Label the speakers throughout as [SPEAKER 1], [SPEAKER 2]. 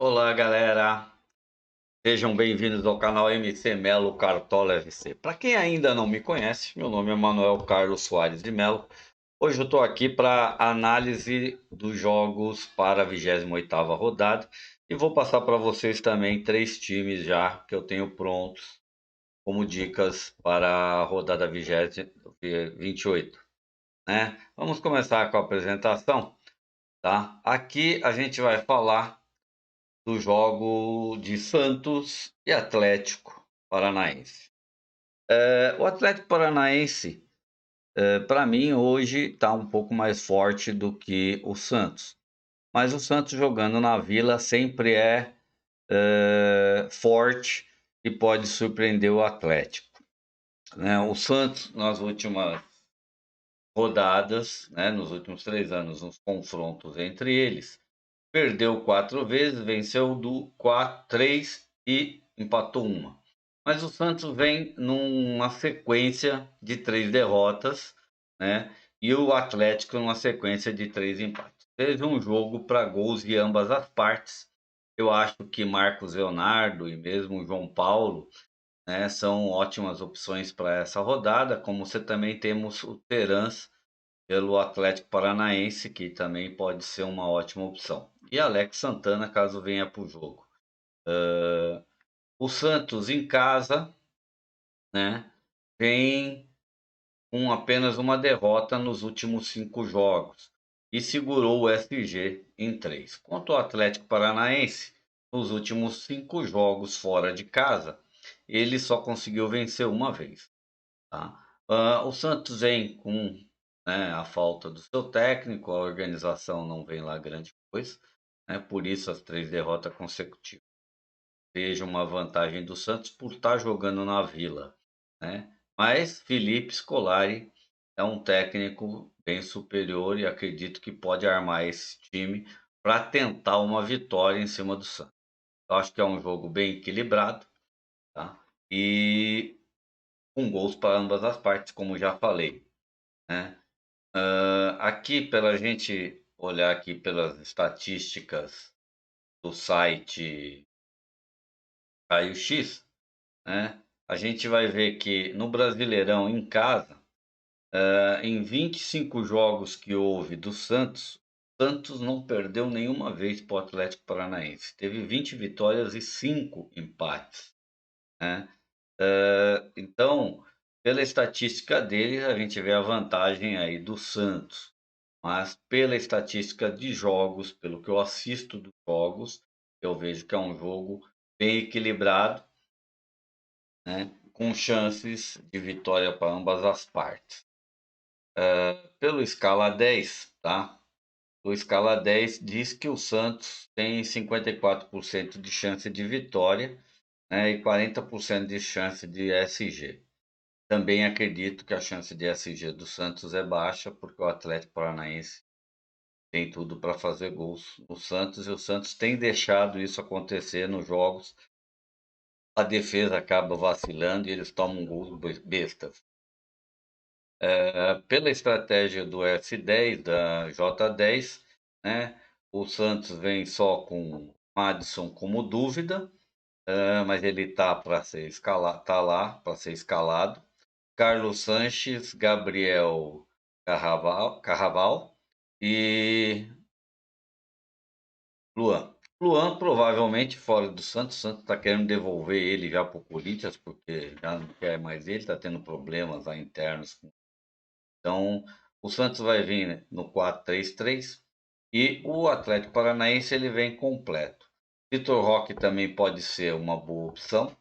[SPEAKER 1] Olá, galera. Sejam bem-vindos ao canal MC Melo Cartola FC. Para quem ainda não me conhece, meu nome é Manuel Carlos Soares de Melo. Hoje eu estou aqui para análise dos jogos para a 28ª rodada e vou passar para vocês também três times já que eu tenho prontos como dicas para a rodada 28, né? Vamos começar com a apresentação, tá? Aqui a gente vai falar do jogo de Santos e Atlético Paranaense. O Atlético Paranaense, para mim, hoje está um pouco mais forte do que o Santos. Mas o Santos jogando na Vila sempre é forte e pode surpreender o Atlético, né? O Santos, nas últimas rodadas, né, nos últimos 3 anos, nos confrontos entre eles, perdeu 4 vezes, venceu do 4, 3 e empatou uma. Mas o Santos vem numa sequência de 3 derrotas, né? E o Atlético numa sequência de 3 empates. Teve um jogo para gols de ambas as partes. Eu acho que Marcos Leonardo e mesmo o João Paulo, né, são ótimas opções para essa rodada. Como você também temos o Terans pelo Atlético Paranaense, que também pode ser uma ótima opção. E Alex Santana, caso venha para o jogo. O Santos em casa, né, vem com apenas uma derrota nos últimos 5 jogos e segurou o SG em 3. Quanto ao Atlético Paranaense, nos últimos 5 jogos fora de casa, ele só conseguiu vencer uma vez. Tá? O Santos vem com, né, a falta do seu técnico, a organização não vem lá grande coisa, né, por isso as 3 derrotas consecutivas. Vejo uma vantagem do Santos por estar jogando na Vila, né? Mas Felipe Scolari é um técnico bem superior e acredito que pode armar esse time para tentar uma vitória em cima do Santos. Eu acho que é um jogo bem equilibrado, tá? E com gols para ambas as partes, como já falei, né? Aqui, pela gente olhar aqui pelas estatísticas do site Raio X, né? A gente vai ver que no Brasileirão em casa, em 25 jogos que houve do Santos, Santos não perdeu nenhuma vez para o Atlético Paranaense. Teve 20 vitórias e 5 empates, né? Então, pela estatística deles, a gente vê a vantagem aí do Santos. Mas pela estatística de jogos, pelo que eu assisto dos jogos, eu vejo que é um jogo bem equilibrado, né? Com chances de vitória para ambas as partes. Pelo escala 10, tá? O escala 10 diz que o Santos tem 54% de chance de vitória, né, e 40% de chance de SG. Também acredito que a chance de SG do Santos é baixa, porque o Atlético Paranaense tem tudo para fazer gols no Santos, e o Santos tem deixado isso acontecer nos jogos. A defesa acaba vacilando e eles tomam gols bestas. Pela estratégia do S10, da J10, né, o Santos vem só com Madison como dúvida, mas ele tá para ser escalado, tá lá para ser escalado. Carlos Sanches, Gabriel Carraval e Luan. Luan provavelmente fora do Santos. O Santos está querendo devolver ele já para o Corinthians, porque já não quer mais ele, está tendo problemas lá internos. Então, o Santos vai vir, né, no 4-3-3 e o Atlético Paranaense ele vem completo. Vitor Roque também pode ser uma boa opção,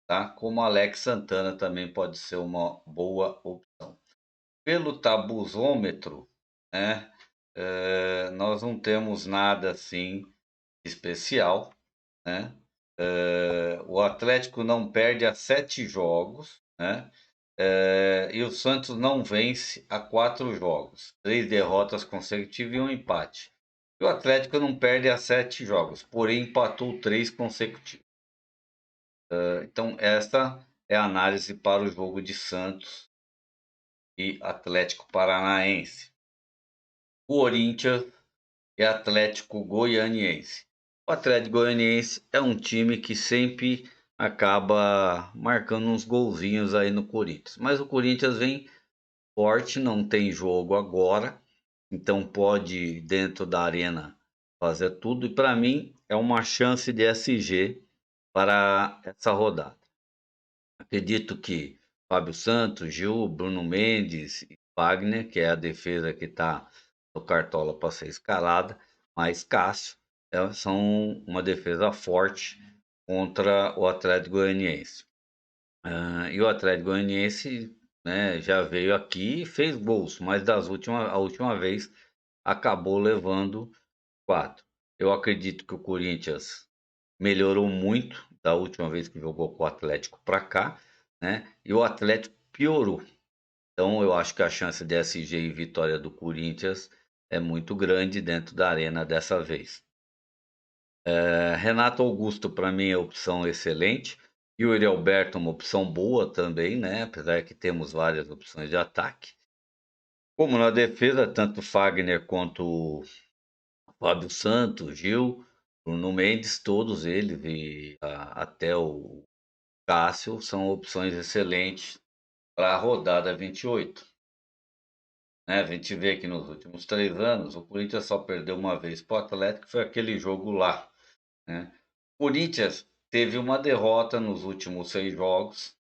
[SPEAKER 1] tá? Como Alex Santana também pode ser uma boa opção. Pelo tabuzômetro, né, nós não temos nada assim especial, né? O Atlético não perde há 7 jogos, né? E o Santos não vence há 4 jogos, 3 derrotas consecutivas e um empate. E o Atlético não perde há 7 jogos, porém empatou 3 consecutivos. Então, essa é a análise para o jogo de Santos e Atlético Paranaense. Corinthians e Atlético Goianiense. O Atlético Goianiense é um time que sempre acaba marcando uns golzinhos aí no Corinthians. Mas o Corinthians vem forte, não tem jogo agora, então pode, dentro da arena, fazer tudo. E para mim é uma chance de SG para essa rodada. Acredito que Fábio Santos, Gil, Bruno Mendes e Wagner, que é a defesa que está no Cartola para ser escalada, mais Cássio, são uma defesa forte contra o Atlético Goianiense. E o Atlético Goianiense, né, já veio aqui e fez gols, mas a última vez acabou levando quatro. Eu acredito que o Corinthians melhorou muito da última vez que jogou com o Atlético para cá, né? E o Atlético piorou. Então eu acho que a chance de SG e vitória do Corinthians é muito grande dentro da arena dessa vez. Renato Augusto para mim é opção excelente. E o Yuri Alberto é uma opção boa também, né? Apesar que temos várias opções de ataque. Como na defesa, tanto Fagner quanto Fábio Santos, Gil, Bruno Mendes, todos eles e até o Cássio são opções excelentes para a rodada 28. Né? A gente vê que nos últimos 3 anos o Corinthians só perdeu uma vez para o Atlético, que foi aquele jogo lá. Né? O Corinthians teve uma derrota nos últimos 6 jogos,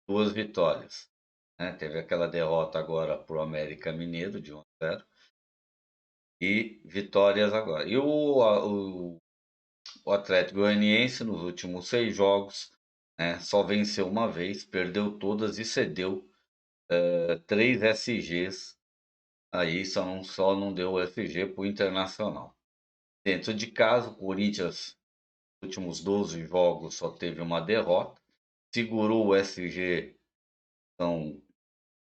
[SPEAKER 1] 2 vitórias. Né? Teve aquela derrota agora para o América Mineiro de 1-0 e vitórias agora. E o Atlético Goianiense, nos últimos 6 jogos, né, só venceu uma vez, perdeu todas e cedeu 3 SGs. Aí só não deu o SG para o Internacional. Dentro de casa, o Corinthians, nos últimos 12 jogos, só teve uma derrota. Segurou o SG, são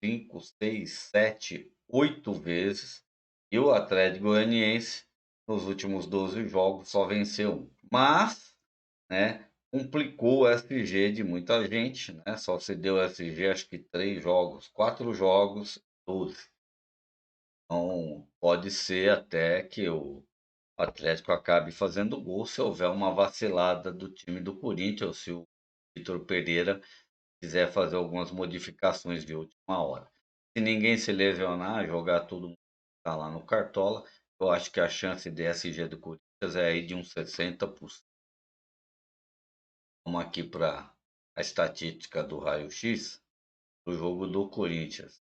[SPEAKER 1] 5, 6, 7, 8 vezes. E o Atlético Goianiense, nos últimos 12 jogos, só venceu um. Mas, né, complicou o SG de muita gente, né? Só se deu SG, acho que 3 jogos, 4 jogos, 12. Então, pode ser até que o Atlético acabe fazendo gol se houver uma vacilada do time do Corinthians, ou se o Vitor Pereira quiser fazer algumas modificações de última hora. Se ninguém se lesionar, jogar tudo que tá lá no Cartola, eu acho que a chance de SG do Corinthians é aí de uns 60%. Vamos aqui para a estatística do raio-x do jogo do Corinthians.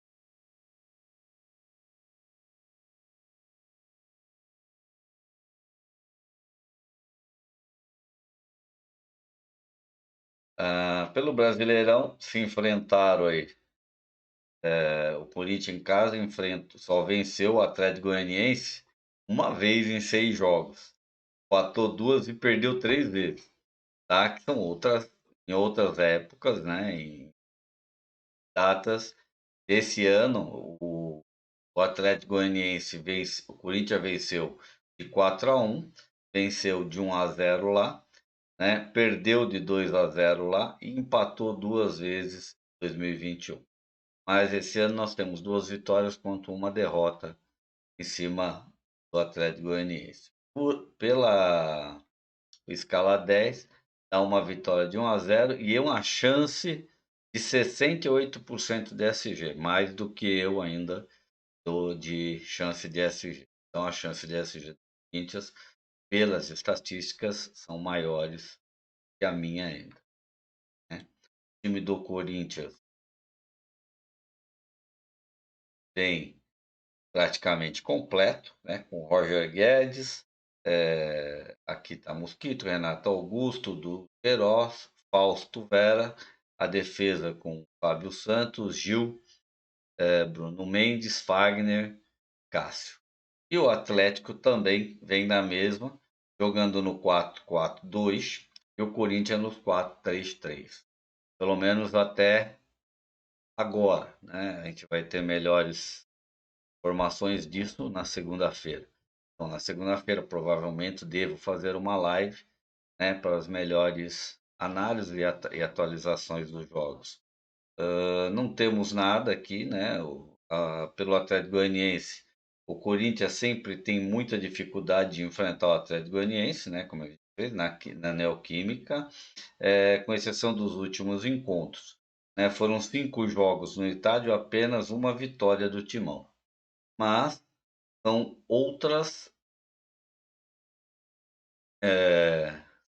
[SPEAKER 1] Pelo Brasileirão, se enfrentaram aí. O Corinthians em casa só venceu o Atlético Goianiense uma vez em 6 jogos. Empatou 2 e perdeu 3 vezes. Tá? Que são em outras épocas, né? Em datas desse ano, o Atlético Goianiense o Corinthians venceu de 4-1, venceu de 1-0 lá, né? Perdeu de 2-0 lá e empatou 2 vezes em 2021. Mas esse ano nós temos 2 vitórias contra uma derrota em cima do Atlético Goianiense. Pela escala 10, dá uma vitória de 1-0 e uma chance de 68% de SG, mais do que eu ainda dou de chance de SG. Então a chance de SG do Corinthians, pelas estatísticas, são maiores que a minha ainda. Né? O time do Corinthians tem praticamente completo, né? Com Roger Guedes, aqui está Mosquito, Renato Augusto, do Queiroz, Fausto Vera, a defesa com Fábio Santos, Gil, Bruno Mendes, Fagner, Cássio. E o Atlético também vem na mesma, jogando no 4-4-2 e o Corinthians no 4-3-3. Pelo menos até agora, né? A gente vai ter melhores informações disso na segunda-feira. Então, na segunda-feira, provavelmente, devo fazer uma live, né, para as melhores análises e atualizações dos jogos. Não temos nada aqui, né? Pelo Atlético Goianiense, o Corinthians sempre tem muita dificuldade de enfrentar o Atlético Goianiense, né? Como a gente na Neoquímica, com exceção dos últimos encontros, né? Foram 5 jogos no estádio, apenas uma vitória do Timão. Mas são outras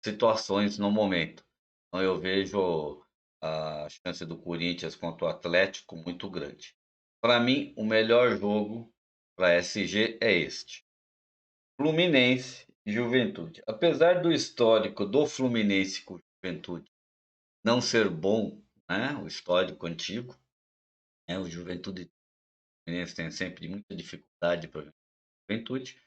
[SPEAKER 1] situações no momento. Então eu vejo a chance do Corinthians contra o Atlético muito grande. Para mim, o melhor jogo para SG é este: Fluminense e Juventude. Apesar do histórico do Fluminense com o Juventude não ser bom, né, o histórico antigo, né, o Juventude e o Fluminense tem sempre muita dificuldade para a Juventude.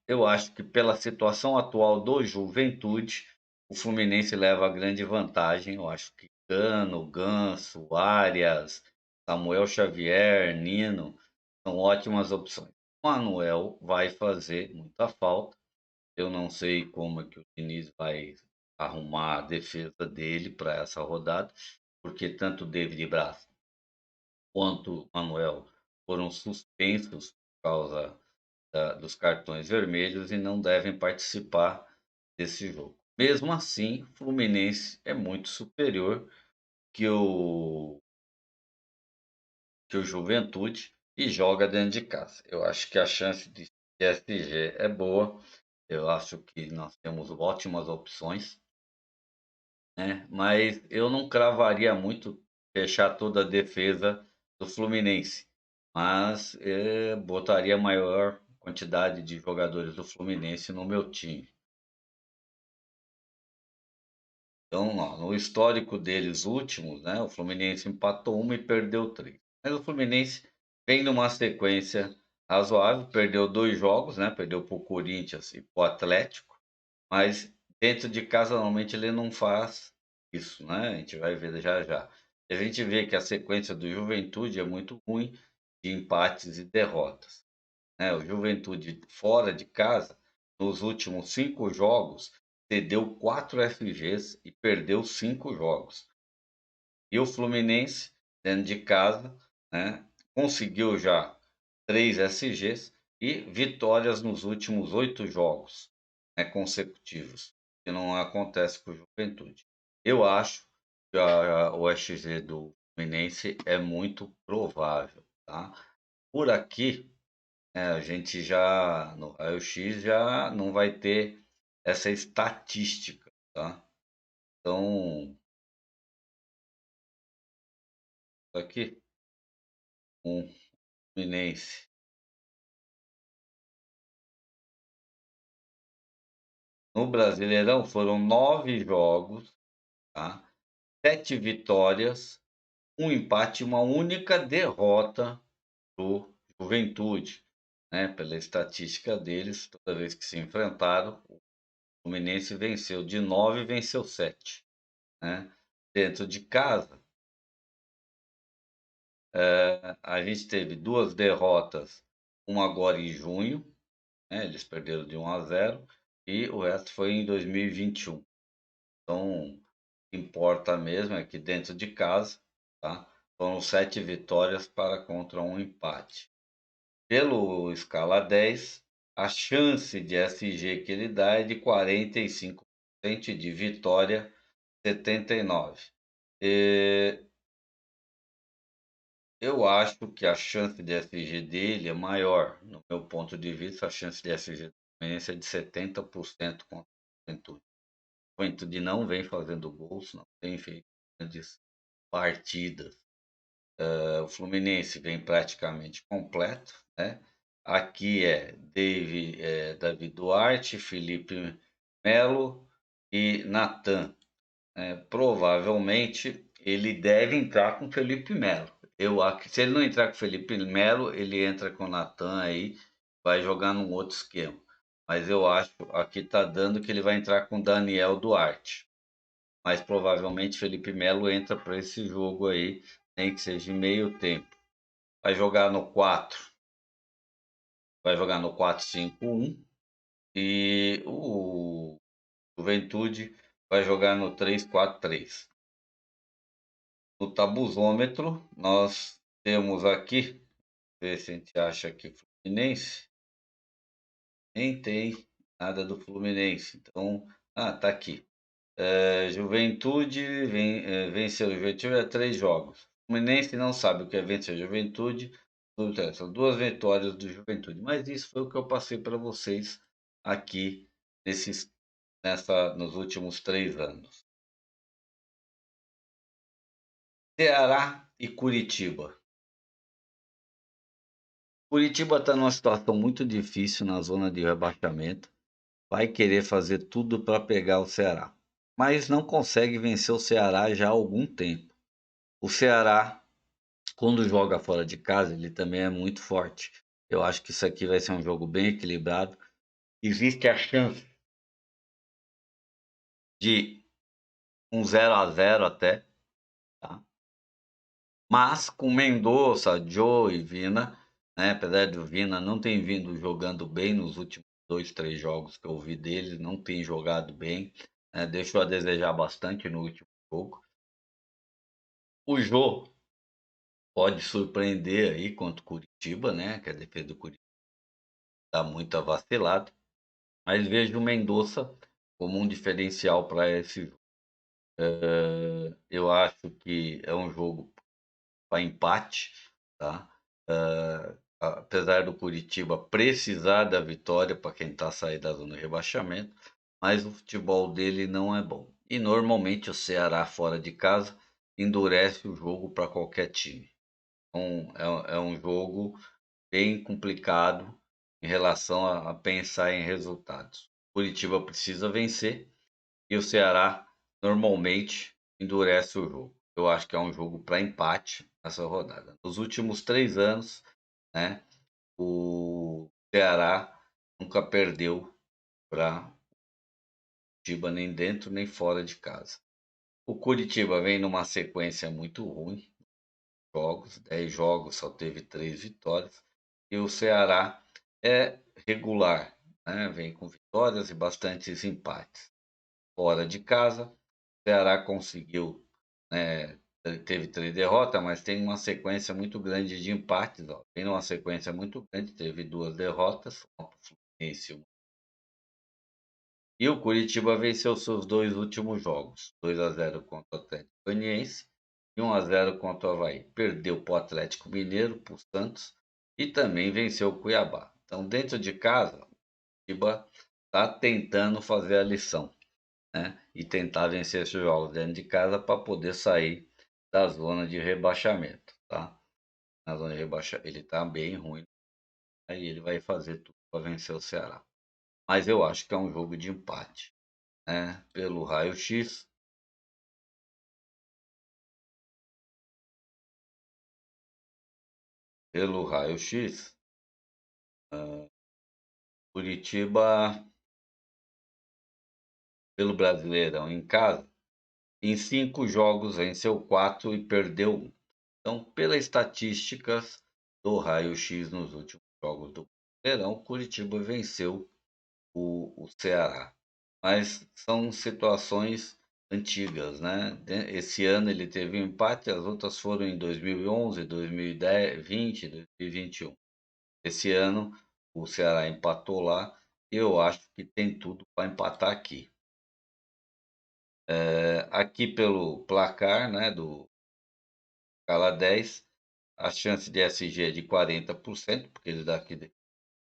[SPEAKER 1] Eu acho que pela situação atual do Juventude, o Fluminense leva a grande vantagem. Eu acho que Cano, Ganso, Arias, Samuel Xavier, Nino são ótimas opções. O Manuel vai fazer muita falta. Eu não sei como é que o Diniz vai arrumar a defesa dele para essa rodada, porque tanto o David Braz quanto o Manuel foram suspensos por causa dos cartões vermelhos e não devem participar desse jogo. Mesmo assim, o Fluminense é muito superior que o Juventude e joga dentro de casa. Eu acho que a chance de PSG é boa. Eu acho que nós temos ótimas opções, né? Mas eu não cravaria muito fechar toda a defesa do Fluminense, mas botaria maior quantidade de jogadores do Fluminense no meu time. Então, ó, no histórico deles últimos, né, o Fluminense empatou uma e perdeu três. Mas o Fluminense vem numa sequência razoável, perdeu 2 jogos, né, perdeu para o Corinthians e para o Atlético, mas dentro de casa normalmente ele não faz isso, né? A gente vai ver já já. E a gente vê que a sequência do Juventude é muito ruim de empates e derrotas, né? O Juventude fora de casa, nos últimos 5 jogos, cedeu 4 FGs e perdeu 5 jogos. E o Fluminense, dentro de casa, né, conseguiu já 3 SGs e vitórias nos últimos 8 jogos, né, consecutivos, que não acontece com o Juventude. Eu acho que o SG do Fluminense é muito provável, tá? Por aqui, a gente já, no raio-x, já não vai ter essa estatística, tá? Então, aqui, um Fluminense. No Brasileirão foram 9 jogos, tá? 7 vitórias, um empate e uma única derrota do Juventude, né? Pela estatística deles, toda vez que se enfrentaram, o Fluminense venceu de 9, venceu 7, né? Dentro de casa, a gente teve 2 derrotas, uma agora em junho, né? Eles perderam de 1-0 e o resto foi em 2021. Então, o que importa mesmo é que dentro de casa, tá? Foram 7 vitórias para contra um empate. Pelo escala 10, a chance de SG que ele dá é de 45% e de vitória 79%. Eu acho que a chance de SG dele é maior. No meu ponto de vista, a chance de SG do Fluminense é de 70% contra o Juventude. O Juventude não vem fazendo gols, não tem feito grandes partidas. O Fluminense vem praticamente completo, né? Aqui David Duarte, Felipe Melo e Natan. Provavelmente ele deve entrar com Felipe Melo. Se ele não entrar com Felipe Melo, ele entra com o Natan aí, vai jogar num outro esquema. Mas eu acho, aqui tá dando que ele vai entrar com Daniel Duarte. Mas provavelmente Felipe Melo entra para esse jogo aí, nem que seja em meio tempo. Vai jogar no 4, vai jogar no 4-5-1 e o Juventude vai jogar no 3-4-3. No tabuzômetro, nós temos aqui, ver se a gente acha aqui Fluminense. Nem tem. nada do Fluminense. Então, tá aqui. Juventude venceu o Juventude a 3 jogos. O Fluminense não sabe o que é vencer a Juventude. São 2 vitórias do Juventude. Mas isso foi o que eu passei para vocês aqui nos últimos 3 anos. Ceará e Curitiba. Curitiba está numa situação muito difícil na zona de rebaixamento. Vai querer fazer tudo para pegar o Ceará, mas não consegue vencer o Ceará já há algum tempo. O Ceará, quando joga fora de casa, ele também é muito forte. Eu acho que isso aqui vai ser um jogo bem equilibrado. Existe a chance de um 0-0 até, tá? Mas com Mendonça, Joe e Vina, né? Apesar do Vina não tem vindo jogando bem nos últimos 2, 3 jogos que eu vi dele, não tem jogado bem, né? Deixou a desejar bastante no último jogo. O Jô pode surpreender aí contra o Curitiba, né? Que a defesa do Curitiba está muito vacilada. Mas vejo o Mendonça como um diferencial para esse jogo. Eu acho que é um jogo para empate, tá? Apesar do Curitiba precisar da vitória para quem está saindo da zona de rebaixamento, mas o futebol dele não é bom. E normalmente o Ceará fora de casa endurece o jogo para qualquer time. Então é um jogo bem complicado em relação a pensar em resultados. Curitiba precisa vencer e o Ceará normalmente endurece o jogo. Eu acho que é um jogo para empate essa rodada. Nos últimos 3 anos, né, o Ceará nunca perdeu para Curitiba nem dentro nem fora de casa. O Curitiba vem numa sequência muito ruim, jogos, 10 jogos, só teve 3 vitórias. E o Ceará é regular, né? Vem com vitórias e bastantes empates. Fora de casa, o Ceará conseguiu, né, teve 3 derrotas, mas tem uma sequência muito grande de empates. Ó. Tem uma sequência muito grande, teve 2 derrotas, uma para o Fluminense. E o Curitiba venceu seus 2 últimos jogos, 2-0 contra o Atlético Goianiense e 1-0 contra o Avaí. Perdeu para o Atlético Mineiro, para o Santos e também venceu o Cuiabá. Então, dentro de casa, o Curitiba está tentando fazer a lição, né? E tentar vencer esses jogos dentro de casa para poder sair da zona de rebaixamento, tá? Na zona de rebaixamento, ele está bem ruim, aí ele vai fazer tudo para vencer o Ceará. Mas eu acho que é um jogo de empate, né? Pelo raio-x, pelo raio-x, Curitiba, pelo Brasileirão em casa, em 5 jogos venceu 4 e perdeu 1. Então, pelas estatísticas do raio-x nos últimos jogos do Brasileirão, Curitiba venceu o Ceará. Mas são situações antigas, né? Esse ano ele teve um empate, as outras foram em 2011, 2010, 20, 2021. Esse ano o Ceará empatou lá e eu acho que tem tudo para empatar aqui. Aqui pelo placar, né, do Cala 10, a chance de SG é de 40%, porque ele dá aqui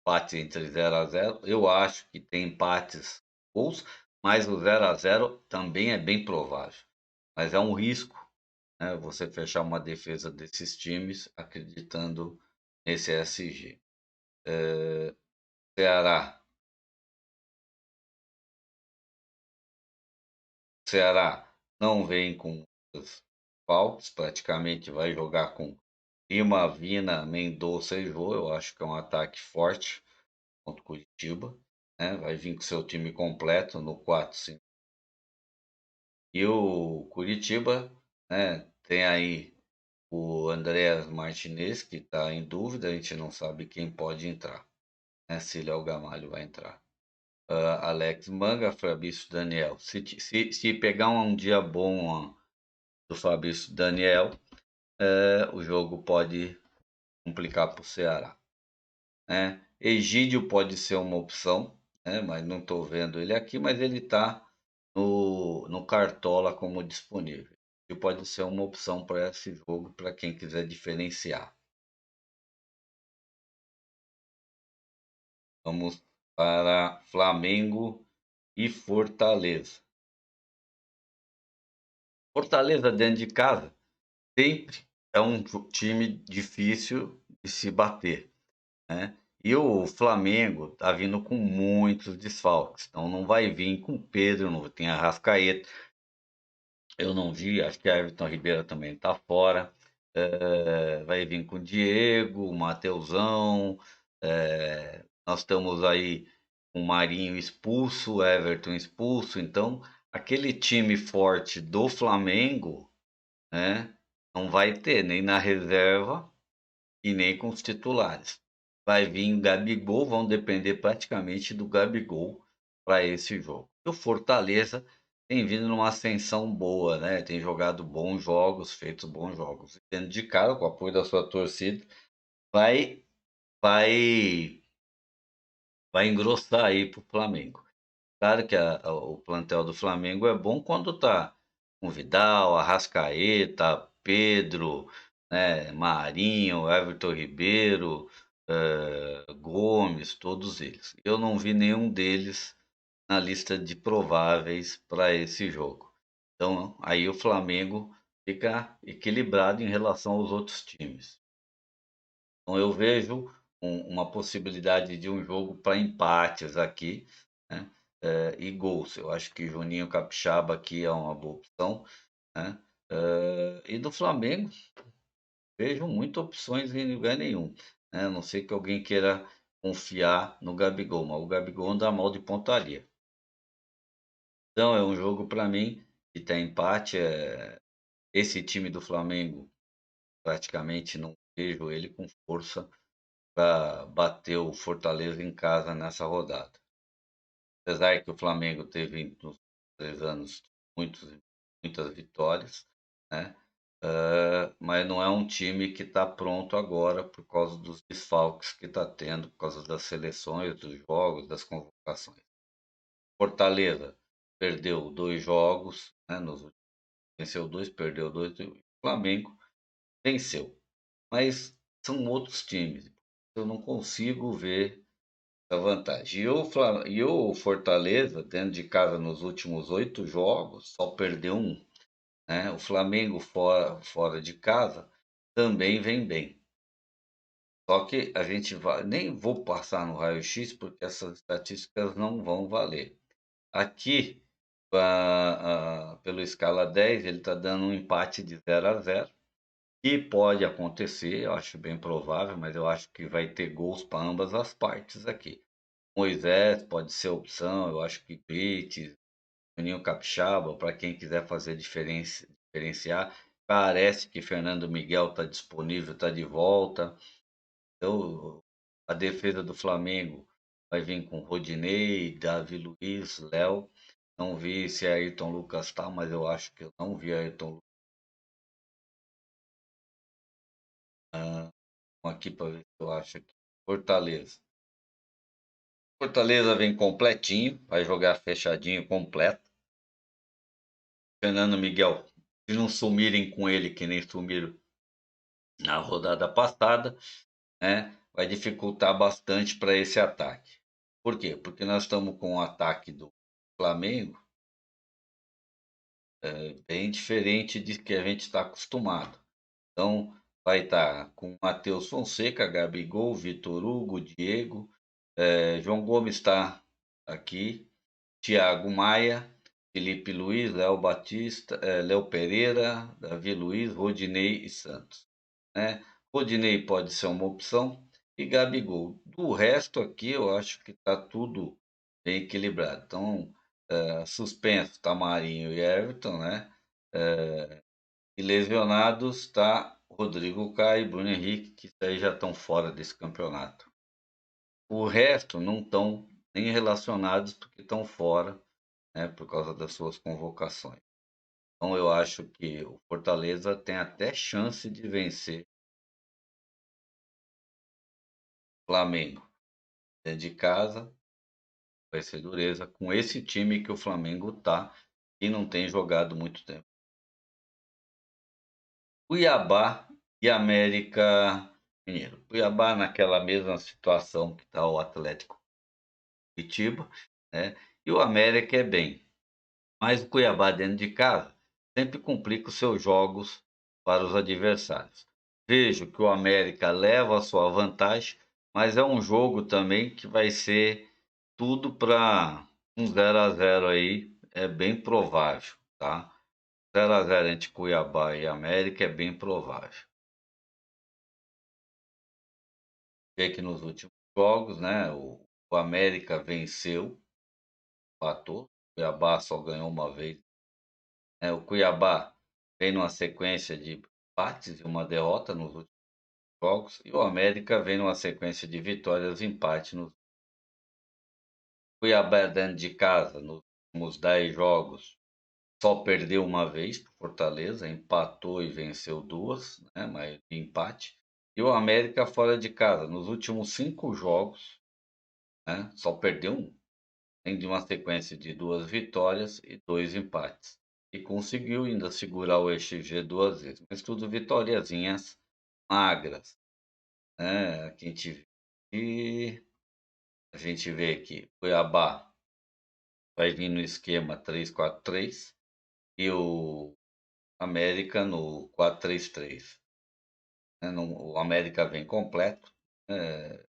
[SPEAKER 1] empate entre 0-0. Eu acho que tem empates gols, mas o 0-0 também é bem provável. Mas é um risco, né, você fechar uma defesa desses times acreditando nesse SG. Ceará. Ceará não vem com os faltos, praticamente vai jogar com Lima, Vina, Mendonça e Jô. Eu acho que é um ataque forte contra o Curitiba, né? Vai vir com seu time completo no 4-5. E o Curitiba, né, tem aí o Andreas Martinez, que está em dúvida, a gente não sabe quem pode entrar, né? Se Léo Gamalho vai entrar. Alex Manga, Fabrício Daniel. Se pegar um dia bom do Fabrício Daniel, o jogo pode complicar para o Ceará, né? Egídio pode ser uma opção, né? Mas não estou vendo ele aqui, mas ele está no Cartola como disponível. E pode ser uma opção para esse jogo, para quem quiser diferenciar. Vamos para Flamengo e Fortaleza. Fortaleza dentro de casa sempre é um time difícil de se bater, né? E o Flamengo tá vindo com muitos desfalques, então não vai vir com Pedro, não tem Arrascaeta, eu não vi, acho que a Everton Ribeiro também tá fora. Vai vir com Diego, Mateusão, nós estamos aí com o Marinho expulso, Everton expulso, então aquele time forte do Flamengo, né, não vai ter nem na reserva e nem com os titulares. Vai vir o Gabigol, vão depender praticamente do Gabigol para esse jogo. E o Fortaleza tem vindo numa ascensão boa, né? Tem jogado bons jogos, feito bons jogos. E dentro de casa, com o apoio da sua torcida, vai vai vai engrossar aí para o Flamengo. Claro que o plantel do Flamengo é bom quando tá com Vidal, Arrascaeta, Pedro, né, Marinho, Everton Ribeiro, Gomes, todos eles. Eu não vi nenhum deles na lista de prováveis para esse jogo. Então, aí o Flamengo fica equilibrado em relação aos outros times. Então, eu vejo uma possibilidade de um jogo para empates aqui, né? E gols. Eu acho que Juninho Capixaba aqui é uma boa opção, né? E do Flamengo, vejo muitas opções em lugar nenhum, né? A não ser que alguém queira confiar no Gabigol, mas o Gabigol anda mal de pontaria. Então é um jogo para mim que tem empate. Esse time do Flamengo praticamente não vejo ele com força para bater o Fortaleza em casa nessa rodada. Apesar que o Flamengo teve nos 3 anos muitos, muitas vitórias, né? Mas não é um time que está pronto agora por causa dos desfalques que está tendo, por causa das seleções, dos jogos, das convocações. Fortaleza perdeu 2 jogos, né? Venceu 2, perdeu 2. O Flamengo venceu. Mas são outros times. Eu não consigo ver a vantagem. E o Fortaleza, dentro de casa nos últimos 8 jogos, só perdeu um, né? O Flamengo fora de casa também vem bem. Só que a gente vai, nem vou passar no raio-x porque essas estatísticas não vão valer. Aqui, pelo escala 10, ele está dando um empate de 0-0, que pode acontecer, eu acho bem provável, mas eu acho que vai ter gols para ambas as partes aqui. Moisés pode ser opção, eu acho que Brites, Juninho Capixaba, para quem quiser fazer diferenciar. Parece que Fernando Miguel está disponível, está de volta. Então, a defesa do Flamengo vai vir com Rodinei, Davi Luiz, Léo. Não vi se Ayrton Lucas tá, mas eu acho que eu não vi Ayrton Lucas aqui para ver se eu acho aqui. Fortaleza. Fortaleza vem completinho, vai jogar fechadinho completo. Fernando Miguel, se não sumirem com ele que nem sumiram na rodada passada, né, vai dificultar bastante para esse ataque. Por quê? Porque nós estamos com o ataque do Flamengo bem diferente de que a gente está acostumado. Então, vai estar com Matheus Fonseca, Gabigol, Vitor Hugo, Diego, João Gomes está aqui, Thiago Maia, Felipe Luiz, Léo Batista, Léo Pereira, Davi Luiz, Rodinei e Santos, né? Rodinei pode ser uma opção e Gabigol. Do resto aqui eu acho que está tudo bem equilibrado. Então, suspenso tá Marinho e Everton, né? E lesionados está Rodrigo Caio e Bruno Henrique, que aí já estão fora desse campeonato. O resto não estão nem relacionados porque estão fora, né, por causa das suas convocações. Então eu acho que o Fortaleza tem até chance de vencer o Flamengo dentro de casa vai ser dureza com esse time que o Flamengo tá e não tem jogado muito tempo. Cuiabá e América Mineiro. Cuiabá naquela mesma situação que está o Atlético Curitiba, né? E o América é bem. Mas o Cuiabá dentro de casa sempre complica os seus jogos para os adversários. Vejo que o América leva a sua vantagem, mas é um jogo também que vai ser tudo para um 0 a 0 aí, é bem provável, tá? 0 a 0 entre Cuiabá e América é bem provável. Vê que nos últimos jogos, né, o América venceu, empatou, o Cuiabá só ganhou uma vez. O Cuiabá vem numa sequência de empates e uma derrota nos últimos jogos, e o América vem numa sequência de vitórias e empates. Cuiabá é dentro de casa, nos últimos 10 jogos, só perdeu uma vez para Fortaleza, empatou e venceu duas, né, mas de empate. E o América fora de casa, nos últimos 5 jogos, né, só perdeu um. Vem de uma sequência de 2 vitórias e 2 empates. E conseguiu ainda segurar o XG 2 vezes, mas tudo vitoriazinhas magras, né? A gente vê aqui, Cuiabá vai vir no esquema 3-4-3 e o América no 4-3-3. Né? O América vem completo.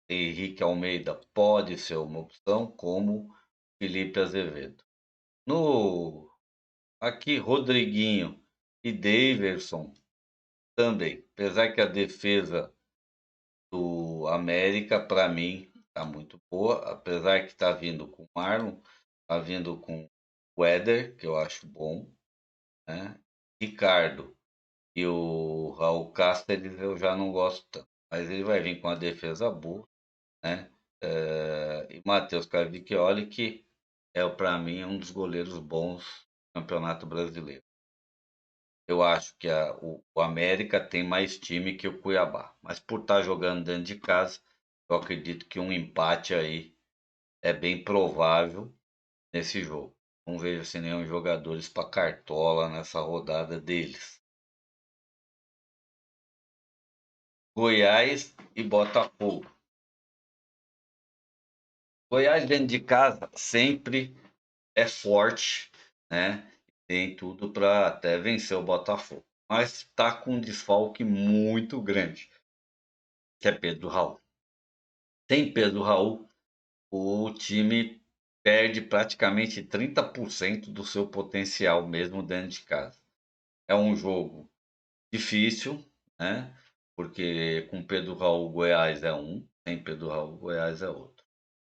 [SPEAKER 1] Henrique Almeida pode ser uma opção, como Felipe Azevedo. No Aqui, Rodriguinho e Daverson também. Apesar que a defesa do América, para mim, tá muito boa. Apesar que tá vindo com o Marlon, tá vindo com o Éder, que eu acho bom, né? Ricardo e o Raul Cáceres eu já não gosto tanto. Mas ele vai vir com a defesa boa, né? E Matheus Cavicchioli, que é, para mim, um dos goleiros bons do Campeonato Brasileiro. Eu acho que o América tem mais time que o Cuiabá, mas por estar jogando dentro de casa, eu acredito que um empate aí é bem provável nesse jogo. Não vejo assim nenhum jogadores para cartola nessa rodada deles. Goiás e Botafogo. Goiás dentro de casa sempre é forte, né? Tem tudo para até vencer o Botafogo, mas está com um desfalque muito grande, que é Pedro Raul. Sem Pedro Raul, o time perde praticamente 30% do seu potencial mesmo dentro de casa. É um jogo difícil, né? Porque com Pedro Raul, Goiás é um, sem Pedro Raul, Goiás é outro.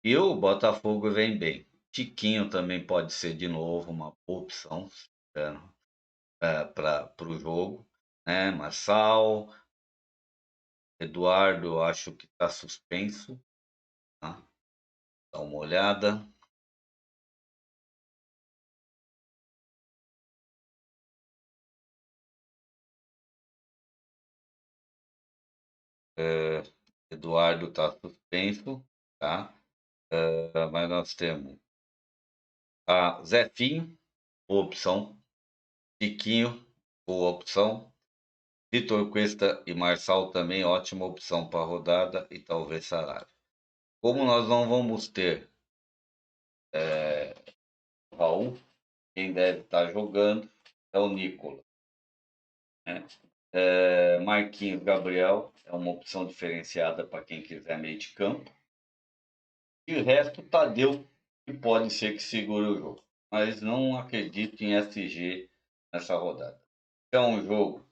[SPEAKER 1] E o Botafogo vem bem. Tiquinho também pode ser de novo uma boa opção para o jogo, né? Marçal, Eduardo, eu acho que está suspenso, tá? Dá uma olhada. É, Eduardo está suspenso, tá? Mas nós temos a Zefinho, boa opção. Tiquinho, boa opção. Vitor Cuesta e Marçal também, ótima opção para a rodada. E talvez Sarabia. Como nós não vamos ter Raul, quem deve estar jogando é o Nicolas, né? Marquinhos Gabriel é uma opção diferenciada para quem quiser meio de campo. E o resto, Tadeu, que pode ser que segure o jogo. Mas não acredito em SG nessa rodada. É um jogo,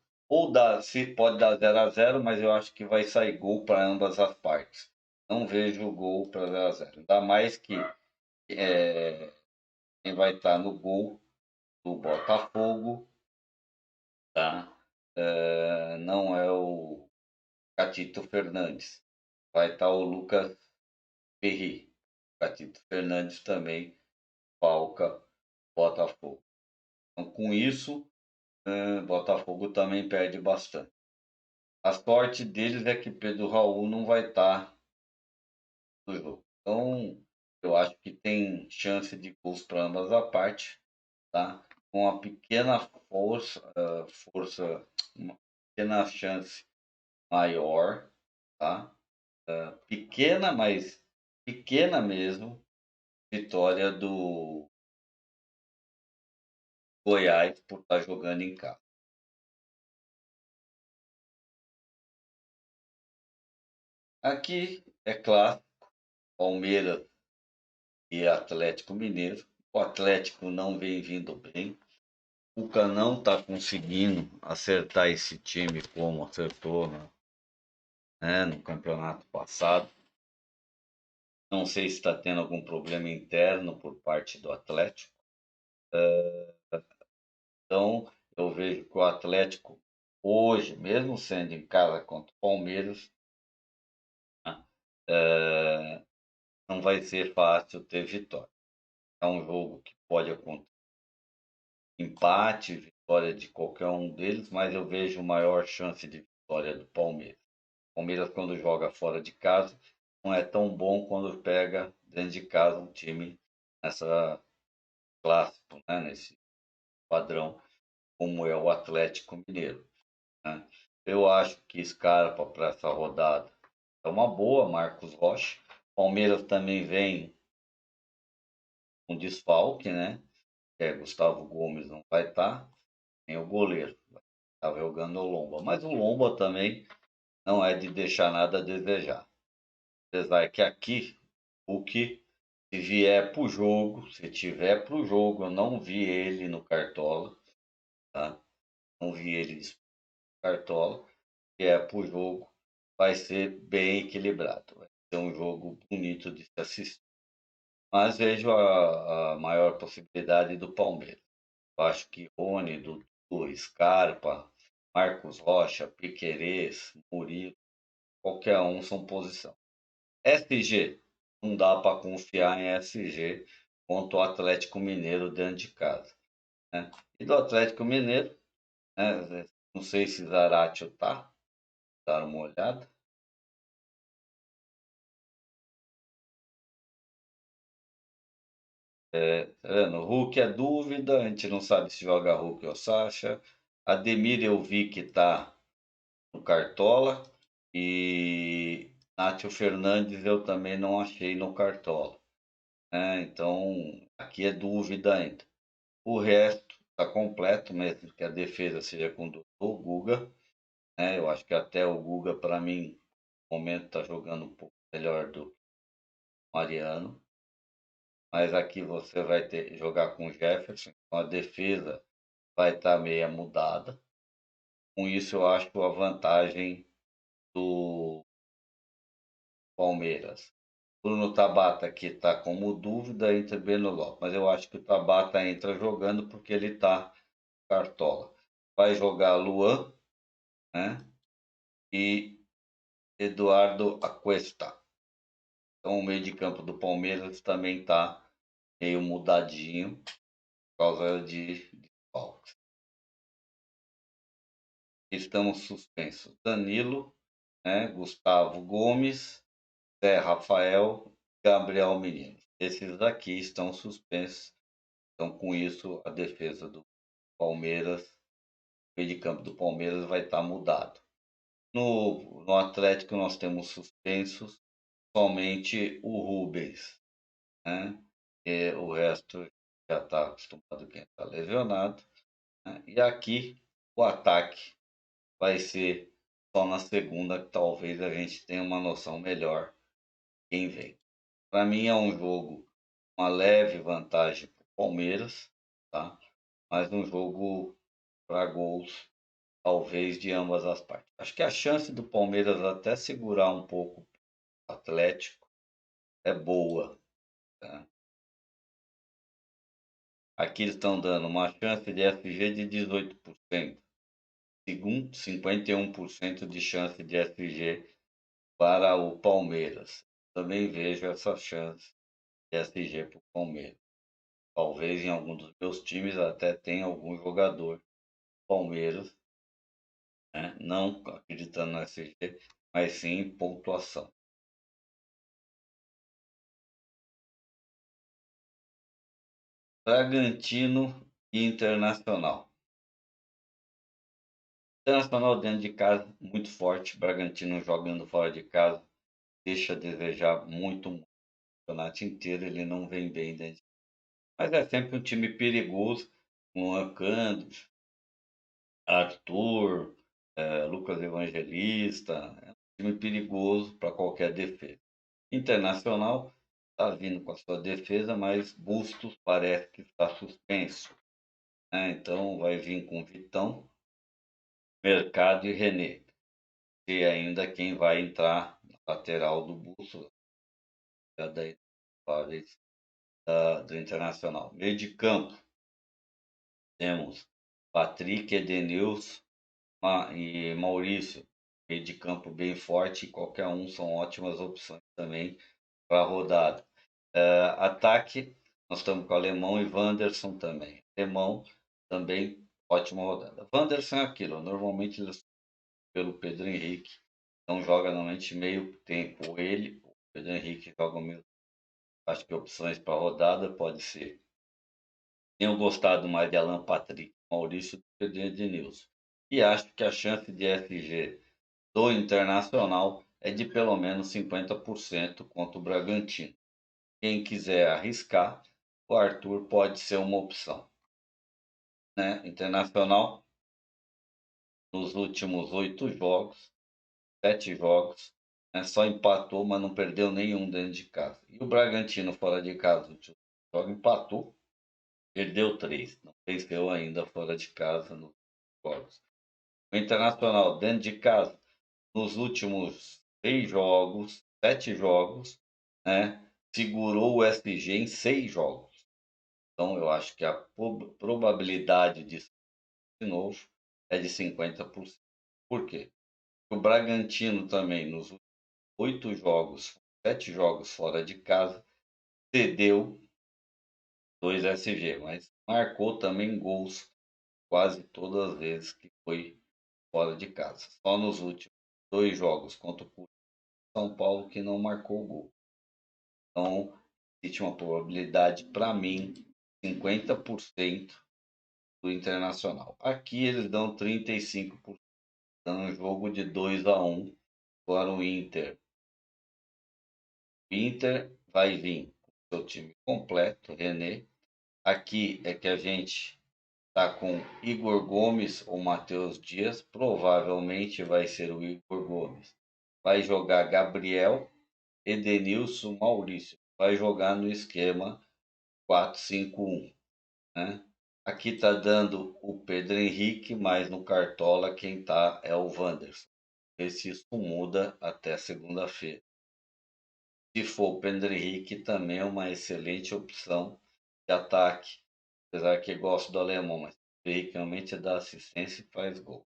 [SPEAKER 1] se pode dar 0 a 0, mas eu acho que vai sair gol para ambas as partes. Não vejo gol para 0 a 0. Ainda mais que quem vai estar no gol do Botafogo, tá? Não é o Catito Fernandes. Vai estar o Lucas Perry. Catito Fernandes também falca Botafogo. Então, com isso, Botafogo também perde bastante. A sorte deles é que Pedro Raul não vai estar no jogo. Então, Eu acho que tem chance de gols para ambas as partes, tá? Com uma pequena uma pequena chance maior, tá? Pequena, mas pequena mesmo, vitória do Goiás por estar jogando em casa. Aqui é claro, Palmeiras e Atlético Mineiro. O Atlético não vem vindo bem. O Cuca não está conseguindo acertar esse time como acertou no campeonato passado. Não sei se está tendo algum problema interno por parte do Atlético. Então, eu vejo que o Atlético, hoje, mesmo sendo em casa contra o Palmeiras, né, não vai ser fácil ter vitória. É um jogo que pode acontecer empate, vitória de qualquer um deles, mas eu vejo maior chance de vitória do Palmeiras. O Palmeiras, quando joga fora de casa, não é tão bom quando pega dentro de casa um time nessa clássico, né, nesse padrão, como é o Atlético Mineiro. Né? Eu acho que Scarpa para essa rodada é uma boa, Marcos Rocha. Palmeiras também vem um desfalque, né? Gustavo Gomes não vai estar, nem o goleiro. Estava jogando o Lomba. Mas o Lomba também não é de deixar nada a desejar. Apesar que aqui, o que se vier para o jogo, se tiver para o jogo, eu não vi ele no Cartola, tá? Não vi ele no Cartola. Se é para o jogo, vai ser bem equilibrado. Vai ser um jogo bonito de se assistir. Mas vejo a maior possibilidade do Palmeiras. Eu acho que Rony, Dudu, Scarpa, Marcos Rocha, Piquerez, Murilo, qualquer um são posição. SG, não dá para confiar em SG contra o Atlético Mineiro dentro de casa. Né? E do Atlético Mineiro, né, não sei se Zaratio tá, dar uma olhada. Tá vendo? Hulk é dúvida, a gente não sabe se joga Hulk ou Sacha. Ademir eu vi que tá no Cartola. E Nátio Fernandes eu também não achei no Cartola. Né? Então, aqui é dúvida ainda. O resto está completo, mesmo que a defesa seja com o Guga. Né? Eu acho que até o Guga, para mim, no momento está jogando um pouco melhor do Mariano. Mas aqui você vai ter jogar com o Jefferson, então a defesa vai estar meia mudada. Com isso, eu acho a vantagem do Palmeiras. Bruno Tabata aqui está como dúvida entre Breno Lopes, mas eu acho que o Tabata entra jogando porque ele está cartola. Vai jogar Luan, né? E Eduardo Acuesta. Então o meio de campo do Palmeiras também está meio mudadinho por causa de desfalques. Estamos suspensos. Danilo, né? Gustavo Gomes, Zé Rafael, Gabriel Menino. Esses aqui estão suspensos. Então, com isso, a defesa do Palmeiras, o meio de campo do Palmeiras vai estar mudado. No Atlético, nós temos suspensos somente o Rubens, né? E o resto já está acostumado quem está lesionado. Né? E aqui, o ataque vai ser só na segunda, que talvez a gente tenha uma noção melhor quem vem. Para mim é um jogo, uma leve vantagem para o Palmeiras, tá? Mas um jogo para gols, talvez de ambas as partes. Acho que a chance do Palmeiras até segurar um pouco o Atlético é boa. Tá? Aqui eles estão dando uma chance de FG de 18%, segundo 51% de chance de FG para o Palmeiras. Também vejo essa chance de FG para o Palmeiras. Talvez em algum dos meus times até tenha algum jogador Palmeiras, né? Não acreditando no SG, mas sim em pontuação. Bragantino e Internacional. Internacional dentro de casa, muito forte. Bragantino jogando fora de casa, deixa a desejar muito. O campeonato inteiro ele não vem bem dentro. Mas é sempre um time perigoso, com Ancando, Arthur, Lucas Evangelista. É um time perigoso para qualquer defesa. Internacional está vindo com a sua defesa, mas Bustos parece que está suspenso, né? Então vai vir com Vitão, Mercado e René. E ainda quem vai entrar na lateral do Bustos, do Internacional. Meio de campo, temos Patrick, Edenilson e Maurício. Meio de campo bem forte, qualquer um são ótimas opções também para a rodada. Ataque, nós estamos com o Alemão e Wanderson também. Alemão também, ótima rodada. Wanderson é aquilo, normalmente eles pelo Pedro Henrique, não joga normalmente meio tempo. Ele, o Pedro Henrique joga meio. Acho que opções para a rodada pode ser. Tenho gostado mais de Alan Patrick, Maurício do que de Edenilson. E acho que a chance de SG do Internacional é de pelo menos 50% contra o Bragantino. Quem quiser arriscar, o Arthur pode ser uma opção, né? Internacional, nos últimos 8 jogos, 7 jogos, né? Só empatou, mas não perdeu nenhum dentro de casa. E o Bragantino fora de casa, o último jogo empatou, perdeu 3, não venceu ainda fora de casa nos jogos. O Internacional dentro de casa, nos últimos 6 jogos, 7 jogos, né? Segurou o SG em 6 jogos. Então, eu acho que a probabilidade de novo é de 50%. Por quê? O Bragantino também, nos 8 jogos, 7 jogos fora de casa, cedeu 2 SG, mas marcou também gols quase todas as vezes que foi fora de casa. Só nos últimos 2 jogos contra o São Paulo que não marcou gol. Então, existe uma probabilidade, para mim, 50% do Internacional. Aqui eles dão 35%, dando um jogo de 2-1 para o Inter. O Inter vai vir com o seu time completo, René. Aqui é que a gente está com Igor Gomes ou Matheus Dias. Provavelmente vai ser o Igor Gomes. Vai jogar Gabriel, Edenilson, Maurício. Vai jogar no esquema 4-5-1, né? Aqui está dando o Pedro Henrique, mas no Cartola quem está é o Wanderson. Ver se isso muda até segunda-feira. Se for o Pedro Henrique, também é uma excelente opção de ataque. Apesar que eu gosto do alemão, mas o Pedro Henrique realmente dá assistência e faz gol.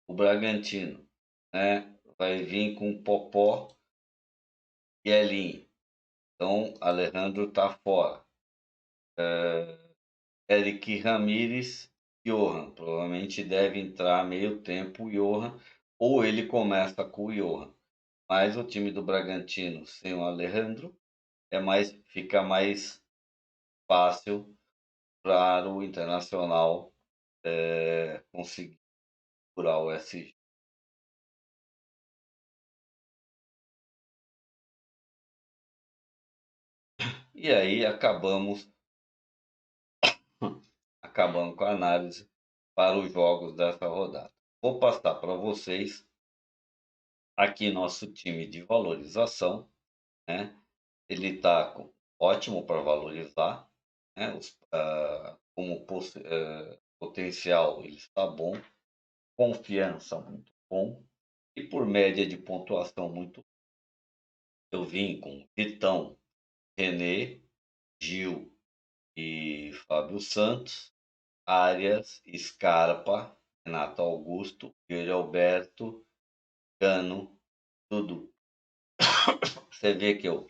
[SPEAKER 1] O Bragantino, né, vai vir com Popó e Elinho. Então, Alejandro está fora. Eric Ramírez, Johan. Provavelmente deve entrar meio tempo o Johan, ou ele começa com o Johan. Mas o time do Bragantino sem o Alejandro fica mais fácil para o Internacional conseguir curar o SG. E aí acabamos com a análise para os jogos dessa rodada. Vou passar para vocês aqui nosso time de valorização, né? Ele está ótimo para valorizar, né? Como potencial ele está bom, confiança muito bom e por média de pontuação muito. Eu vim com Vitão, René, Gil e Fábio Santos, Arias, Scarpa, Renato Augusto, Yuri Alberto, Cano, Dudu. Você vê que eu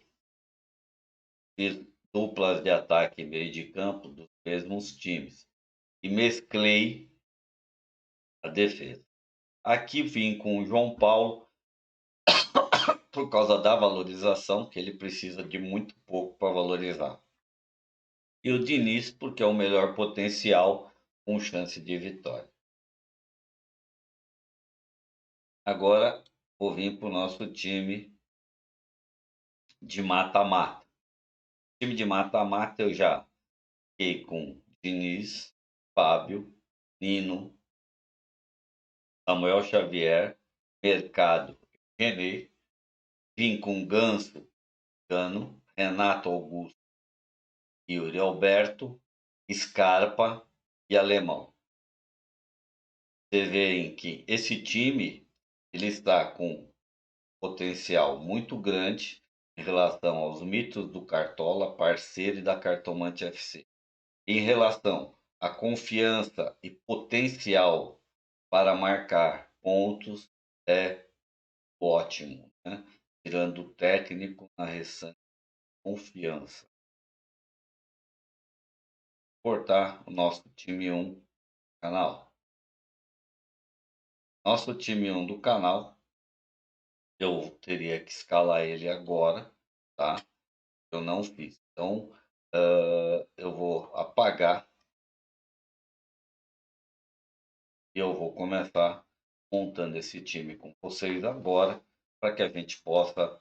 [SPEAKER 1] fiz duplas de ataque e meio de campo dos mesmos times e mesclei a defesa. Aqui vim com o João Paulo por causa da valorização, que ele precisa de muito pouco para valorizar. E o Diniz, porque é o melhor potencial com chance de vitória. Agora vou vir para o nosso time de mata-mata. Time de mata-mata eu já fiquei com Diniz, Fábio, Nino, Samuel Xavier, Mercado, René. Vim com Ganso, Cano, Renato Augusto, Yuri Alberto, Scarpa e Alemão. Você vê que esse time ele está com potencial muito grande em relação aos mitos do Cartola, parceiro e da Cartomante FC. Em relação à confiança e potencial para marcar pontos, é ótimo, né? Tirando o técnico na restante confiança. Cortar o nosso time 1 canal. Nosso time 1 do canal, eu teria que escalar ele agora, tá? Eu não fiz. Então, eu vou apagar e eu vou começar montando esse time com vocês agora, para que a gente possa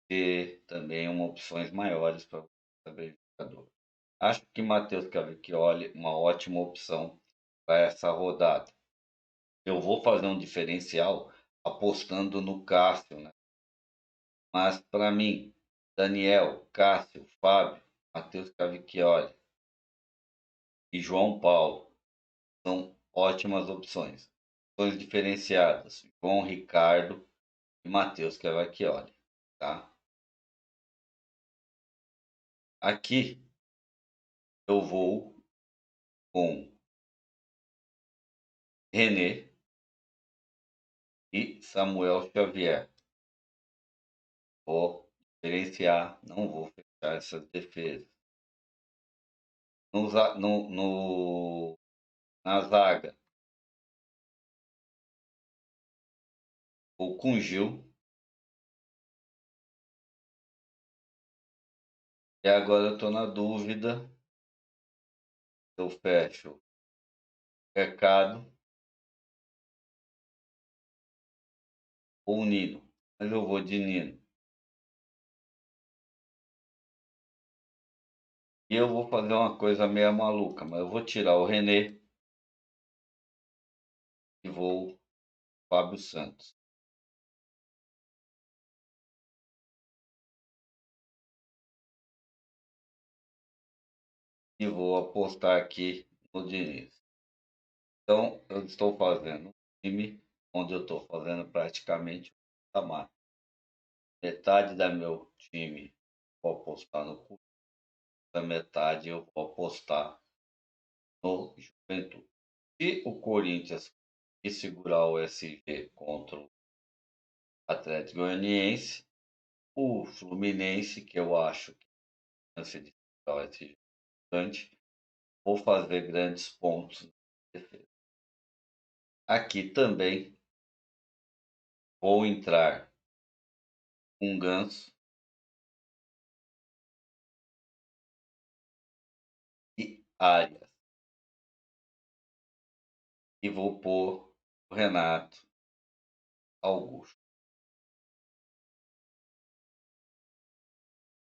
[SPEAKER 1] ter também opções maiores para saber jogador. Acho que Matheus Cavicchioli uma ótima opção para essa rodada. Eu vou fazer um diferencial apostando no Cássio, né? Mas para mim, Daniel, Cássio, Fábio, Matheus Cavicchioli e João Paulo são ótimas opções. Opções diferenciadas, João Ricardo e Matheus Cavicchioli, tá? Aqui eu vou com René e Samuel Xavier. Vou diferenciar, não vou fechar essas defesas. Na zaga, vou com Gil. E agora eu estou na dúvida se eu fecho Mercado ou Nino. Mas eu vou de Nino. E eu vou fazer uma coisa meio maluca, mas eu vou tirar o René e vou Fábio Santos. E vou apostar aqui no Diniz. Então, eu estou fazendo um time onde eu estou fazendo praticamente o mata. Metade da meu time vou apostar no Corinthians, a metade eu vou apostar no Juventude. Se o Corinthians segurar o SG contra o Atlético Goianiense, o Fluminense, que eu acho que a chance de segurar o SG é grande, vou fazer grandes pontos na defesa. Aqui também vou entrar com Ganso e Arias. E vou pôr o Renato Augusto.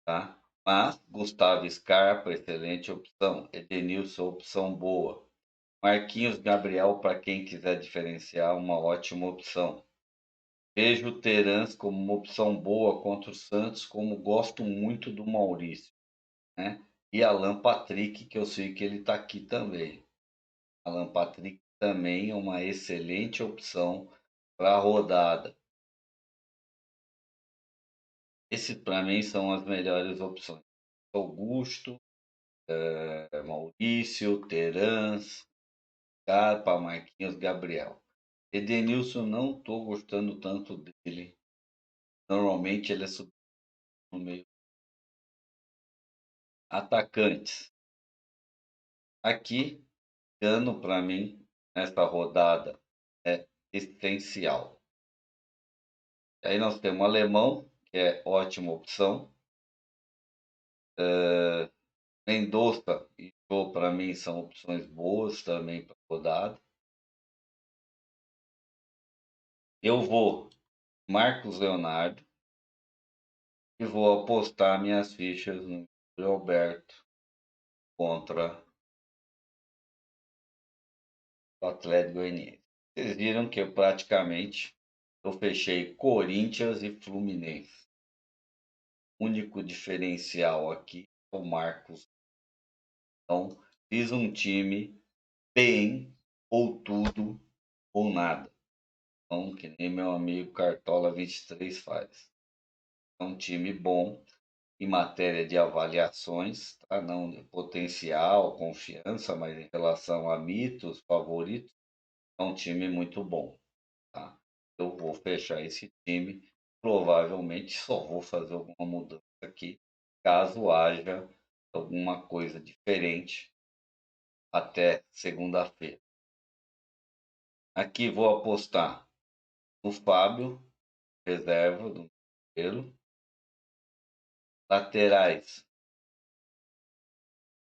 [SPEAKER 1] Tá? Mas Gustavo Scarpa, excelente opção. Edenilson, opção boa. Marquinhos Gabriel, para quem quiser diferenciar, uma ótima opção. Vejo o Terans como uma opção boa contra o Santos, como gosto muito do Maurício, né? E Alan Patrick, que eu sei que ele está aqui também. Alan Patrick também é uma excelente opção para a rodada. Esses, para mim, são as melhores opções. Augusto, Maurício, Terans, Scarpa, Marquinhos, Gabriel. Edenilson, não estou gostando tanto dele. Normalmente ele é no meio. Atacantes. Aqui, Cano, para mim, nesta rodada, é essencial. Aí nós temos o Alemão, que é ótima opção. Mendonça e Jô, para mim, são opções boas também para rodada. Eu vou Marcos Leonardo e vou apostar minhas fichas no Alberto contra o Atlético Goianiense. Vocês viram que praticamente eu fechei Corinthians e Fluminense. O único diferencial aqui é o Marcos. Então, fiz um time bem, ou tudo, ou nada. Então, que nem meu amigo Cartola 23 faz. É um time bom em matéria de avaliações, tá? Não de potencial, confiança, mas em relação a mitos, favoritos, é um time muito bom, tá? Eu vou fechar esse time, provavelmente só vou fazer alguma mudança aqui, caso haja alguma coisa diferente até segunda-feira. Aqui vou apostar no Fábio, reserva do Cruzeiro. Laterais,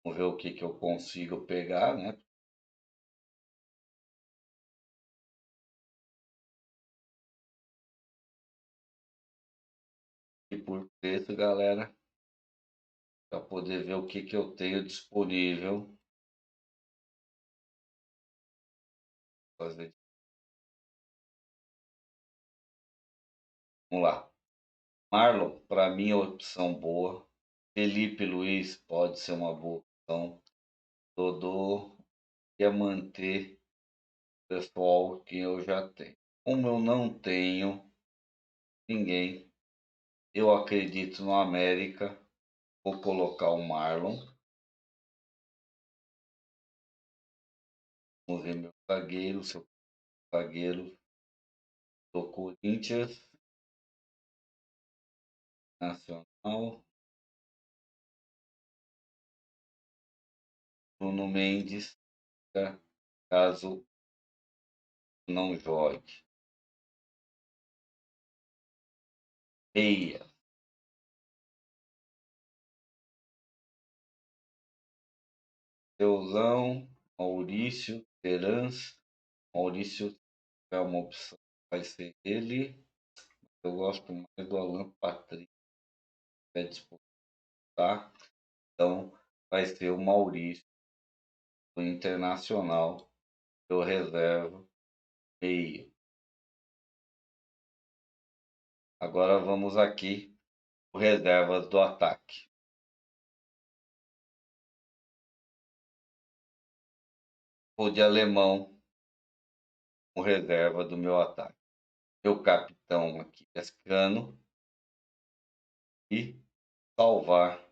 [SPEAKER 1] vamos ver o que eu consigo pegar, né? E por preço, galera, para poder ver o que eu tenho disponível. Fazer. Vamos lá. Marlon, para mim é uma opção boa. Felipe Luiz pode ser uma boa opção. Dodô quer manter o pessoal que eu já tenho. Como eu não tenho ninguém, eu acredito no América. Vou colocar o Marlon. Vamos ver meu zagueiro, seu zagueiro do Corinthians Nacional. Bruno Mendes, caso não jogue. Meia. Teuzão, Maurício, Terans. Maurício é uma opção, vai ser ele. Eu gosto mais do Alan Patrick, é disputar. Então, vai ser o Maurício, do Internacional. Eu reservo meia. Agora vamos aqui, o reservas do ataque. Vou de Alemão, o reserva do meu ataque. Meu capitão aqui, Escano. E salvar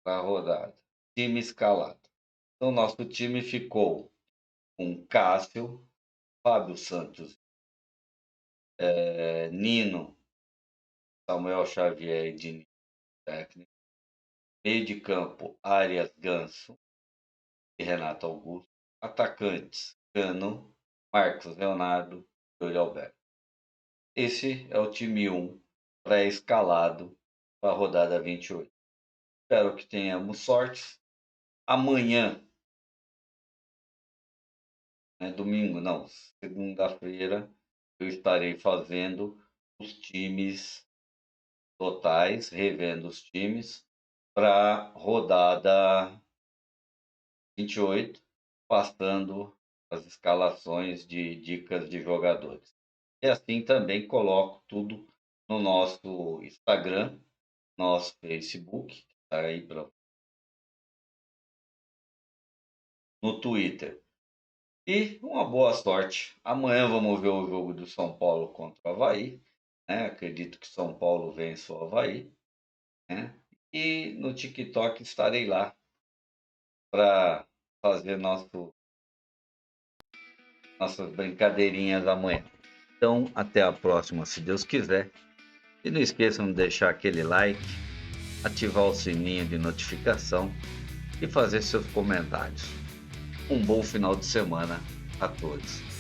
[SPEAKER 1] a rodada. Time escalado. Então, nosso time ficou com Cássio, Fábio Santos, Nino, Samuel Xavier e Diniz, técnico. Meio de campo, Arias Ganso e Renato Augusto. Atacantes, Cano, Marcos Leonardo e Yuri Alberto. Esse é o time 1 pré-escalado para a rodada 28. Espero que tenhamos sorte. Amanhã, domingo, não, segunda-feira, eu estarei fazendo os times totais, revendo os times para rodada 28, passando as escalações de dicas de jogadores. E assim também coloco tudo no nosso Instagram, nosso Facebook, que está aí no Twitter. E uma boa sorte. Amanhã vamos ver o jogo do São Paulo contra o Avaí. Né? Acredito que São Paulo vence o Avaí. Né? E no TikTok estarei lá para fazer nossas brincadeirinhas amanhã. Então, até a próxima, se Deus quiser. E não esqueçam de deixar aquele like, ativar o sininho de notificação e fazer seus comentários. Um bom final de semana a todos.